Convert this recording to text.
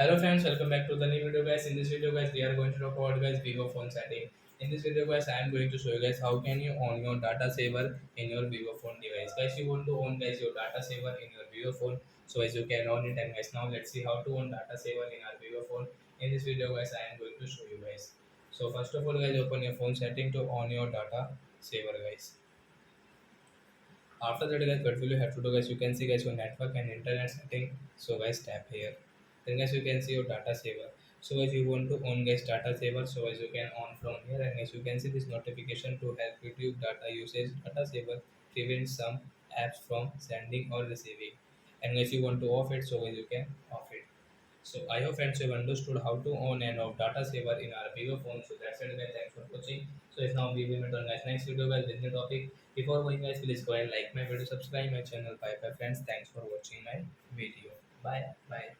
Hello friends, welcome back to the new video guys. In this video guys, we are going to talk about guys Vivo phone setting. In this video guys, I am going to show you guys how can you on your data saver in your Vivo phone device. Guys, you want to own guys your data saver in your Vivo phone, so as you can on it. And guys, now let's see how to own data saver in our Vivo phone. In this video guys, I am going to show you guys. So first of all guys, open your phone setting to on your data saver guys. After that guys, what will you have to do guys? You can see guys your network and internet setting. So guys, tap here. Then guys, you can see your data saver. So guys, you want to on guys data saver. So as you can on from here, and guys, you can see this notification to help YouTube data usage. Data saver prevents some apps from sending or receiving. And guys, you want to off it. So guys, you can off it. So I hope friends you have understood how to own and off data saver in our Vivo phone. So that's it guys. Thanks for watching. So it's now we will meet on guys next video guys with new topic. Before going guys, please go and like my video, subscribe my channel. Bye bye friends. Thanks for watching my video. Bye bye.